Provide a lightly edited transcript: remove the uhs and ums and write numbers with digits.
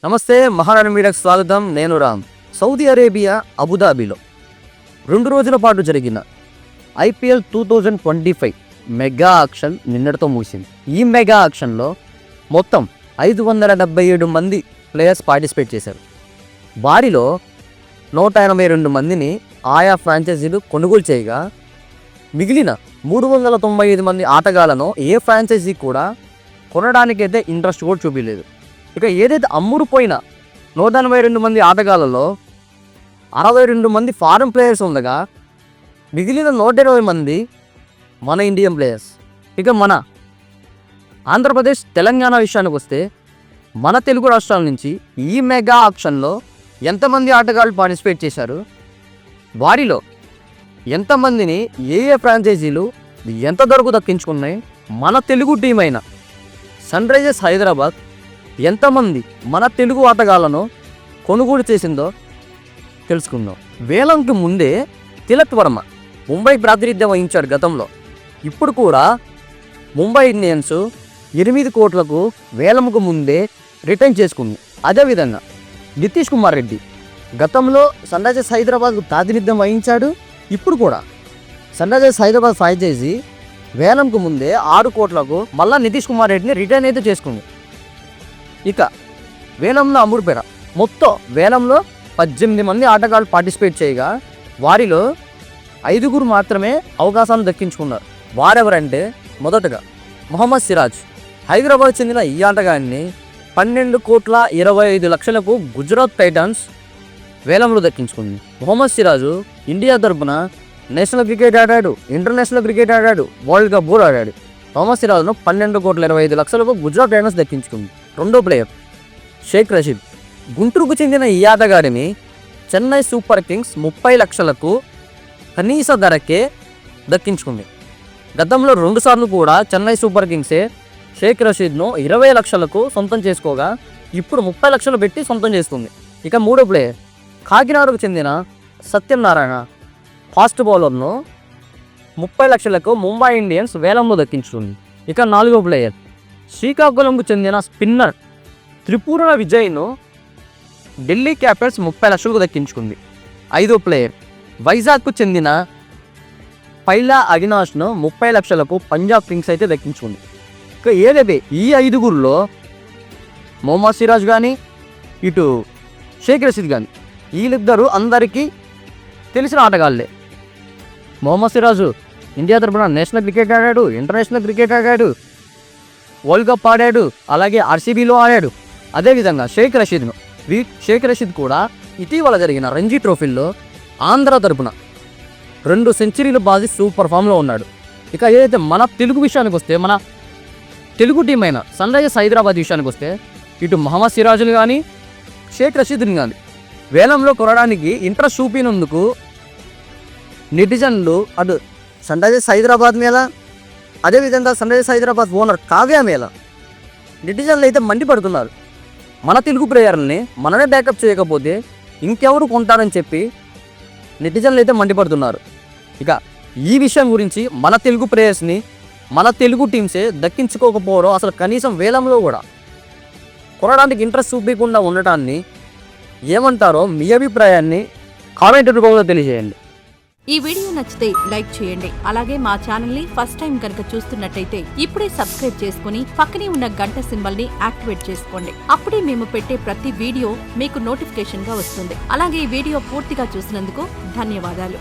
నమస్తే, మహారాణి మీడియాకు స్వాగతం. నేను రామ్. సౌదీ అరేబియా అబుదాబిలో 2 రోజుల పాటు జరిగిన IPL 2025 మెగా ఆక్షన్ నిన్నటితో ముగిసింది. ఈ మెగా ఆక్షన్లో మొత్తం 577 మంది ప్లేయర్స్ పార్టిసిపేట్ చేశారు. వారిలో 182 మందిని ఆయా ఫ్రాంచైజీలు కొనుగోలు చేయగా మిగిలిన 395 మంది ఆటగాళ్లను ఏ ఫ్రాంచైజీ కూడా కొనడానికైతే ఇంట్రెస్ట్ కూడా చూపించలేదు. ఇక ఏదైతే అమ్ముడుపోయిన 182 మంది ఆటగాళ్లలో 62 మంది ఫారెన్ ప్లేయర్స్ ఉండగా మిగిలిన 120 మంది మన ఇండియన్ ప్లేయర్స్. ఇక మన ఆంధ్రప్రదేశ్, తెలంగాణ విషయానికి వస్తే మన తెలుగు రాష్ట్రాల నుంచి ఈ మెగా ఆక్షన్లో ఎంతమంది ఆటగాళ్ళు పార్టిసిపేట్ చేశారు, వారిలో ఎంతమందిని ఏ ఫ్రాంచైజీలు ఎంత ధరకు దక్కించుకున్నాయి, మన తెలుగు టీం అయిన సన్ రైజర్స్ హైదరాబాద్ ఎంతమంది మన తెలుగు ఆటగాళ్లను కొనుగోలు చేసిందో తెలుసుకుందాం. వేలంకి ముందే తిలక్ వర్మ ముంబై ప్రాతినిధ్యం వహించాడు గతంలో. ఇప్పుడు కూడా ముంబై ఇండియన్స్ 8 కోట్లకు వేలంకు ముందే రిటర్న్ చేసుకుంది. అదేవిధంగా నితీష్ కుమార్ రెడ్డి గతంలో సన్ రైజర్స్ హైదరాబాద్కు ప్రాతినిధ్యం వహించాడు. ఇప్పుడు కూడా సన్ రైజర్స్ హైదరాబాద్ ఫ్రాంచైజీ వేలంకు ముందే 6 కోట్లకు మళ్ళీ నితీష్ కుమార్ రెడ్డిని రిటర్న్ అయితే చేసుకుంది. ఇక వేలంలో అమ్ముడుపోయారు. మొత్తం వేలంలో 18 మంది ఆటగాళ్ళు పార్టిసిపేట్ చేయగా వారిలో 5 మాత్రమే అవకాశాలు దక్కించుకున్నారు. వారెవరంటే మొదటగా మొహమ్మద్ సిరాజ్. హైదరాబాద్ చెందిన ఈ ఆటగాడిని 12,25,00,000లకు గుజరాత్ టైటాన్స్ వేలంలో దక్కించుకుంది. మొహమ్మద్ సిరాజు ఇండియా తరపున నేషనల్ క్రికెట్ ఆడాడు, ఇంటర్నేషనల్ క్రికెట్ ఆడాడు, వరల్డ్ కప్ కూడా ఆడాడు. మొహమ్మద్ సిరాజ్ను 12,25,00,000లకు గుజరాత్ టైటాన్స్ దక్కించుకుంది. రెండో ప్లేయర్ షేక్ రషీద్. గుంటూరుకు చెందిన ఈ ఆటగాడిని చెన్నై సూపర్ కింగ్స్ 30 లక్షలకు కనీస ధరకే దక్కించుకుంది. గతంలో 2 సార్లు కూడా చెన్నై సూపర్ కింగ్సే షేక్ రషీద్ను 20 లక్షలకు సొంతం చేసుకోగా ఇప్పుడు 30 లక్షలు పెట్టి సొంతం చేస్తుంది. ఇక మూడో ప్లేయర్ కాకినాడకు చెందిన సత్యనారాయణ. ఫాస్ట్ బౌలర్ను 30 లక్షలకు ముంబై ఇండియన్స్ వేలంలో దక్కించుకుంది. ఇక నాలుగో ప్లేయర్ శ్రీకాకుళంకు చెందిన స్పిన్నర్ త్రిపుర విజయ్ను ఢిల్లీ క్యాపిటల్స్ 30 లక్షలకు దక్కించుకుంది. ఐదో ప్లేయర్ వైజాగ్కు చెందిన పైలా అవినాష్ను 30 లక్షలకు పంజాబ్ కింగ్స్ అయితే దక్కించుకుంది. ఇక ఏదైతే ఈ 5గురిలో మొహమ్మద్ సిరాజ్ కానీ ఇటు షేక్ రషీద్ కానీ వీళ్ళిద్దరూ అందరికీ తెలిసిన ఆటగాళ్ళే. మొహమ్మద్ సిరాజు ఇండియా తరపున నేషనల్ క్రికెట్ ఆడాడు, ఇంటర్నేషనల్ క్రికెట్ ఆడాడు, వరల్డ్ కప్ ఆడాడు, అలాగే RCBలో ఆడాడు. అదేవిధంగా షేక్ రషీద్ కూడా ఇటీవల జరిగిన రంజీ ట్రోఫీల్లో ఆంధ్ర తరపున 2 సెంచరీలు బాది సూపర్ ఫామ్లో ఉన్నాడు. ఇక ఏదైతే మన తెలుగు విషయానికి వస్తే, మన తెలుగు టీం అయిన సన్ రైజర్స్ హైదరాబాద్ విషయానికి వస్తే ఇటు మొహమ్మద్ సిరాజ్ని కానీ షేక్ రషీద్ని కానీ వేలంలో కొనడానికి ఇంట్రెస్ట్ చూపినందుకు నెటిజన్లు అటు సన్ రైజర్స్ హైదరాబాద్ మీద, అదేవిధంగా Sunrisers Hyderabad owner Kavya మీద నెటిజన్లు అయితే మండిపడుతున్నారు. మన తెలుగు ప్లేయర్లని మనమే బ్యాకప్ చేయకపోతే ఇంకెవరు కొంటారని చెప్పి నెటిజన్లు అయితే మండిపడుతున్నారు. ఇక ఈ విషయం గురించి మన తెలుగు ప్లేయర్స్ని మన తెలుగు టీమ్సే దక్కించుకోకపోవడం, అసలు కనీసం వేలంలో కూడా కొనడానికి ఇంట్రెస్ట్ చూపించకుండా ఉండటాన్ని ఏమంటారో మీ అభిప్రాయాన్ని కామెంట్ రూపంలో తెలియజేయండి. ఈ వీడియో నచ్చితే లైక్ చేయండి. అలాగే మా ఛానల్ ని ఫస్ట్ టైం కనుక చూస్తున్నట్టయితే ఇప్పుడే సబ్స్క్రైబ్ చేసుకుని పక్కనే ఉన్న గంట సింబల్ ని యాక్టివేట్ చేసుకోండి. అప్పుడే మేము పెట్టే ప్రతి వీడియో మీకు నోటిఫికేషన్ గా వస్తుంది. అలాగే ఈ వీడియో పూర్తిగా చూసినందుకు ధన్యవాదాలు.